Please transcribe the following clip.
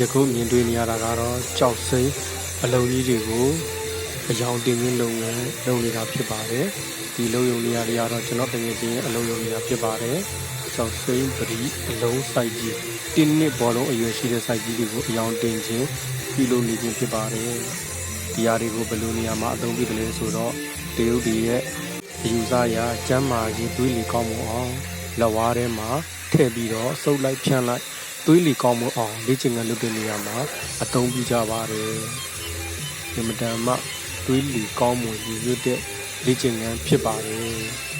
ယခုမြင်တွေ့နေရတာကတော့ကြောက်စိမ့်အလုံးကြီးတွေကိုအယောင်တင်ရင်းလုပ်ငန်းလုပ်နေတာဖြစ်ပါတယ်ဒီလုပ်ရုံနေရာတွေကတော့ကျွန်တော်တကယ်ချင်းအလုံးရုံနေတာဖြစ်ပါတယ်ကြောက်စိမ့်ပရိအလုံးစိုက်ကြီးတင်းနှစ်ဘောလုံးအရွယ်ရှိတဲ့စိုက်ကြီးတွေကိုအယောင်တင်ခြင်းပြုလုပ်နေခြင်းဖြစ်ပါတယ်ဒီအရာတွေကိုဘယ်လိုနေရာမှာအသုံးပြုတယ်လဲဆိုတော့တရုတ်တွေရဲ့အယူဆအရကျမ်းမာရေးသွေးလီကောင်းမှုအောင်လက်ဝါးထဲမှာထည့်ပြီးတော့စုပ်လိုက်ဖြန့်လိုက်သွေးလီကောင်းမှုအောင်လေ့ကျင့်ခန်းလုပ်တဲ့နေရာမှာအသုံးပြုကြပါတယ်ဒီမတန်မှသွေးလီကောင်းမှုရည်ရွယ်တဲ့လေ့ကျင့်ခန်းဖြစ်ပါတယ်